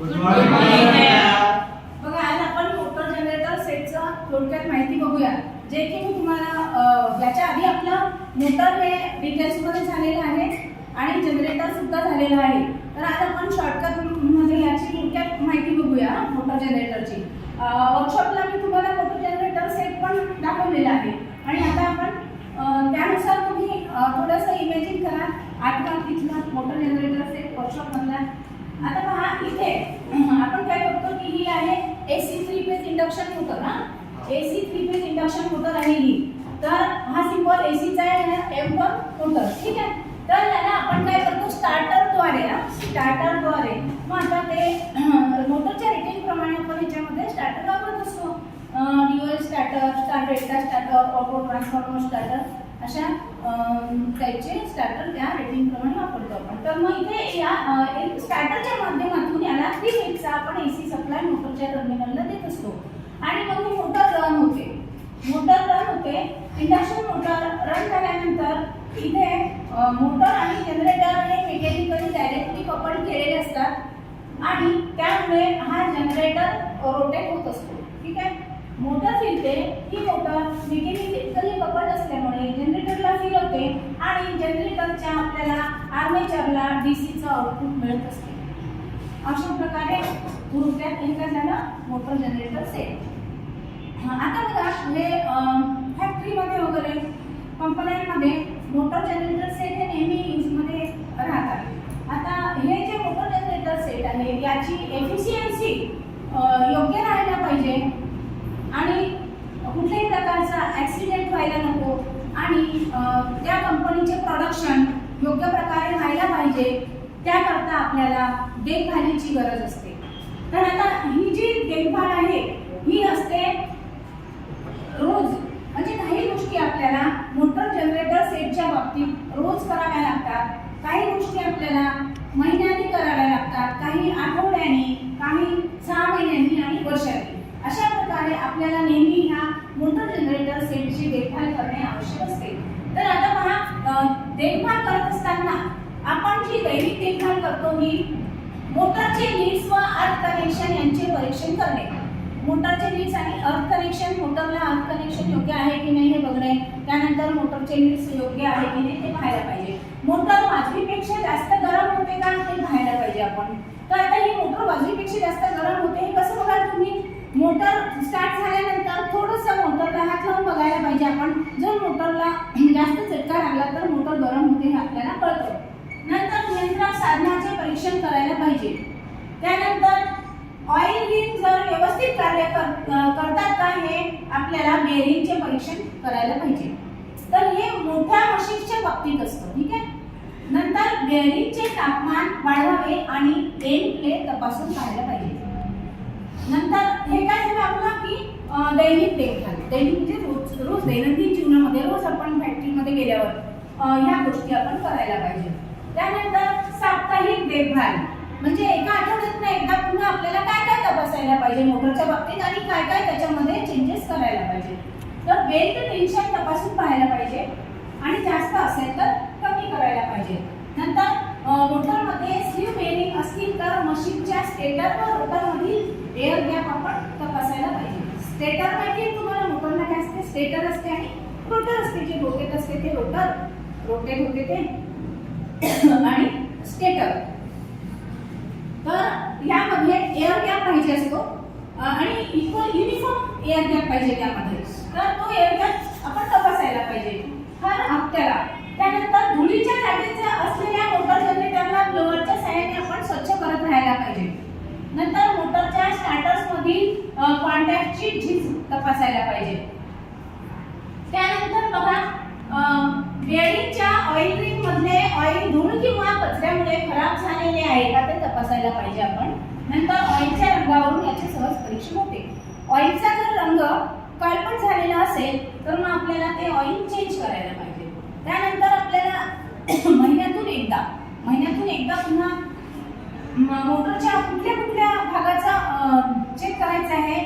Good morning बघा, आज आपण मोटर जनरेटर सेटचा थोडक्यात माहिती बघूया. जे की मी तुम्हाला याच्या आधी आपलं मोटर हे डिटेल्स मध्ये झालेलं आहे आणि जनरेटर सुद्धा झालेलं आहे. तर आज आपण शॉर्टकट मध्ये याची थोडक्यात माहिती बघूया मोटर जनरेटरची. वर्कशॉपला मी तुम्हाला मोटर जनरेटर सेट पण दाखवलेला आहे आणि आता आपण त्यानुसार तुम्ही थोडंसं इमॅजिन करा आठवा तिथला मोटर जनरेटर सेट वर्कशॉप मधला. आता पहा, इथे आपण काय बघतो की ही आहे AC 3 phase induction motor. AC 3 phase induction motor आहे ही. तर हा सिंबल AC चा आहे, M1 मोटर. ठीक आहे. तर याला आपण काय करतो, स्टार्टरद्वारे मग आता ते मोटरच्या रेटिंग प्रमाणे आपण याच्यामध्ये स्टार्टर वापरत असतो. Dual starter, star delta starter, auto transformer starter, अशा टाईपचे स्टार्टर त्या रेटिंग प्रमाणे वापरतो आपण. तर मग इथे या स्टार्टरच्या माध्यमातून याला 3 फेजचा आपण AC सप्लाय मोटरच्या टर्मिनलला देत असतो आणि मग ही मोटर रन होते. इंडक्शन मोटर रन झाल्यानंतर इथे मोटर आणि जनरेटर हे मेकॅनिकली डायरेक्टली कपल्ड केलेले असतात आणि त्यामुळे हा जनरेटर रोटेट होत असतो. ठीक आहे. मोटर फिरते, ही मोटर मेकॅनिकली कपल्ड असल्यामुळे जनरेटरला फिरवते आणि जनरेटरच्या आपल्याला आर्मेचरला डीसीचं आउटपुट मिळत असते. अशा प्रकारे थोडक्यात हे काय झालं मोटर जनरेटर सेट. आता बघा, हे फॅक्टरीमध्ये वगैरे कंपन्यांमध्ये मोटर जनरेटर सेट हे नेहमी यूजमध्ये राहतात. आता हे जे मोटर जनरेटर सेट आहे याची एफिशियन्सी योग्य राहायला पाहिजे आणि कुठल्याही प्रकारचा ॲक्सिडेंट व्हायला नको आणि त्या कंपनीचे प्रोडक्शन योग्य प्रकारे व्हायला पाहिजे. त्याकरता आपल्याला देखभालीची गरज असते. तर आता ही जी देखभाल आहे ही असते रोज. म्हणजे काही गोष्टी आपल्याला मोटर जनरेटर सेटच्या बाबतीत रोज कराव्या लागतात, काही गोष्टी आपल्याला महिन्यानी कराव्या लागतात, काही आठवड्यानी, काही 6 महिन्यांनी आणि वर्षांनी. अशा प्रकारे आपल्याला नेहमी ह्या मोटर जनरेटर सेटची देखभाल करणे आवश्यक असते. तर आता पहा, देखभाल करत असताना आपण जी दैनिक देखभाल करतो ही मोटरचे लीड्स व अर्थ कनेक्शन यांचे परीक्षण करणे. मोटरचे लीड्स आणि अर्थ कनेक्शन, मोटरला अर्थ कनेक्शन योग्य आहे की नाही हे बघणे. त्यानंतर मोटरचे लीड्स योग्य आहे की नाही ते पाहायला पाहिजे. मोटर वाजवीपेक्षा जास्त गरम होते का ते पाहायला पाहिजे आपण. तर आता ही मोटर वाजवीपेक्षा जास्त गरम होते हे कसं बघाल तुम्ही. मोटर स्टार्ट झाल्यानंतर थोडंसं मोटरला हात लावून बघायला पाहिजे आपण. जर मोटरला जास्त झटका लागला तर मोटर गरम होते हे आपल्याला कळतं. नंतर नियंत्रण साधनाचे परीक्षण करायला पाहिजे. त्यानंतर ऑइल रिंग जर व्यवस्थित कार्य करतात का हे आपल्याला बेअरिंगचे परीक्षण करायला पाहिजे. तर हे मोठ्या मशीनच्या बाबतीत असतं. ठीक आहे. नंतर बेअरिंगचे तापमान वाढवावे आणि एंड प्लेट तपासून पाहायला पाहिजे. नंतर हे काय झालं आपलं की दैनिक देखभाल. दैनिक म्हणजे रोज दैनंदिन जीवनामध्ये रोज आपण फॅक्टरीमध्ये गेल्यावर ह्या गोष्टी आपण करायला पाहिजे. त्यानंतर साप्ताहिक देखभाल म्हणजे एका आठवड्यातून एकदा पुन्हा आपल्याला काय काय तपासायला पाहिजे मोटरच्या बाबतीत आणि काय काय त्याच्यामध्ये चेंजेस करायला पाहिजे. तर बेल्ट टेन्शन तपासून पाहायला पाहिजे आणि जास्त असेल तर कमी करायला पाहिजे. नंतर मोटरमध्ये स्लीव बेअरिंग असतील तर मशीनच्या स्टेटर व रोटरमधील एअर गॅप आपण तपासायला पाहिजे. स्टेटर माहिती आहे तुम्हाला, मोटरला काय असते, स्टेटर असते आणि रोटर असते. जे रोटेट असते ते रोटर, रोटेट होते ते आणि स्टेटर. तर यामध्ये एअर गॅप पाहिजे असतो आणि इक्वल युनिफॉर्म एअर गॅप पाहिजे त्यामध्ये. तर तो एअर गॅप आपण तपासायला पाहिजे हर हप्त्याला. त्यानंतर धुळीच्या जागेचा असलेल्या मोटर जनरेटरला ब्लोअरच्या सहाय्याने आपण स्वच्छ करत राहायला पाहिजे. नंतर मोटरच्या स्टार्टर्स मधील कॉन्टॅक्टची झीज तपासायला पाहिजे. त्यानंतर बघा, बेअरिंगच्या ऑइल रिंग मधले ऑइल धूळ किंवा कचऱ्यामुळे खराब झालेले आहे का ते तपासायला पाहिजे आपण. नंतर ऑइलच्या रंगावरून याचे सहज परीक्षण होते. ऑइलचा जर रंग काळपट झालेला असेल तर मग आपल्याला ते ऑइल चेंज करायला पाहिजे. त्यानंतर आपल्याला महिन्यातून एकदा पुन्हा मोटरच्या कुठल्या भागाचा चेक करायचा आहे,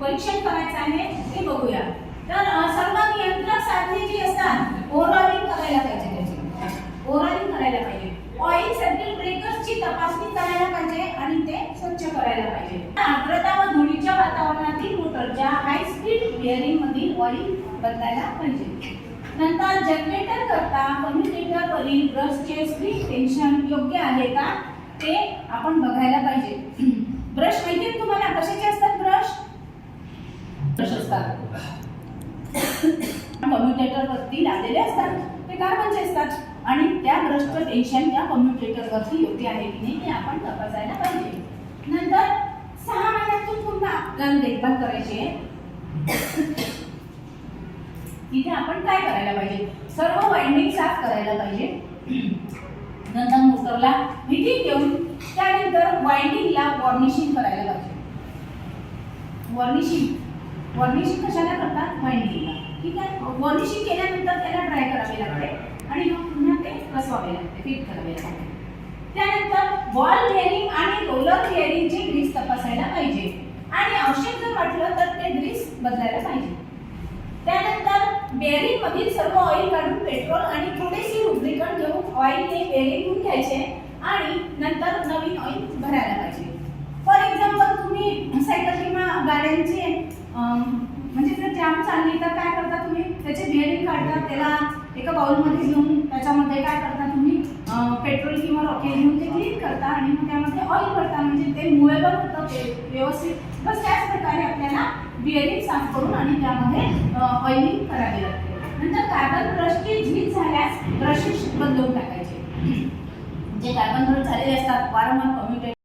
परीक्षण करायचं आहे ते बघूया. तर सर्व नियंत्रण साधने जी असतात ओव्हरऑलिंग करायला पाहिजे. त्याची ओव्हरऑलिंग करायला पाहिजे. ऑइल सर्किट ब्रेकर्सची तपासणी करायला पाहिजे आणि ते स्वच्छ करायला पाहिजे. आर्द्रता व धुळीच्या वातावरणातील मोटरच्या हाय स्पीड बेअरिंग मधील ऑइल बदलायला पाहिजे. नंतर जनरेटर करता कम्युटेटर वरील ब्रशचे स्प्रिंग टेन्शन योग्य आहे का ते आपण बघायला पाहिजे. ब्रश माहिती आहे तुम्हाला कशाचे असतात? ब्रश असतात कम्युटेटर वरती लावलेले असतात, ते कार्बनचे असतात आणि त्या ब्रशचं टेन्शन त्या कम्युटेटर वरती योग्य आहे की नाही ते आपण तपासायला पाहिजे. नंतर 6 महिन्यातून पुन्हा आपल्याला देखभाल करायची आहे. इथे आपण काय करायला पाहिजे? सर्व वाइंडिंग साफ करायला पाहिजे. नंतर मोटरला हिटिंग देऊन त्यानंतर वाइंडिंगला वॉर्निशिंग करायला पाहिजे. वॉर्निशिंग कशाला करतात? वाइंडिंगला. ठीक आहे. वॉर्निशिंग केल्यानंतर त्याला ड्राय करावे लागते आणि मग पुन्हा ते बसवावे लागते, फिट करावे लागते. त्यानंतर बॉल बेअरिंग आणि रोलर बेअरिंगचे ग्रीस तपासायला पाहिजे आणि आवश्यक जर वाटलं तर ते ग्रीस बदलायला पाहिजे. त्यानंतर बेअरिंग मधील सर्व ऑइल काढून पेट्रोल आणि थोडेसे लुब्रिकंट घेऊन ऑइलने बेअरिंग धुवून घ्यायचे आणि नंतर नवीन ऑइल भरायला पाहिजे. फॉर एक्झाम्पल तुम्ही सायकल किंवा गाड्यांचे म्हणजे जर जाम चालली तर काय करता तुम्ही? त्याचे बेअरिंग काढता, त्याला एका बाउलमध्ये घेऊन त्याच्यामध्ये काय करता तुम्ही? पेट्रोल किंवा रॉकेल घेऊन ते क्लीन करता आणि मग त्यामध्ये ऑइल भरता, म्हणजे ते मुवेबल होतं ते व्यवस्थित. बस त्याच प्रकारे आपल्याला बेअरिंग साफ करून आणि त्यामध्ये ऑइलिंग करावी लागते. नंतर कार्बन ब्रशची झीज झाल्यास ब्रशेस बदलून टाकायचे. जे कार्बन ब्रश झालेले असतात वारंवार कम्युटेटर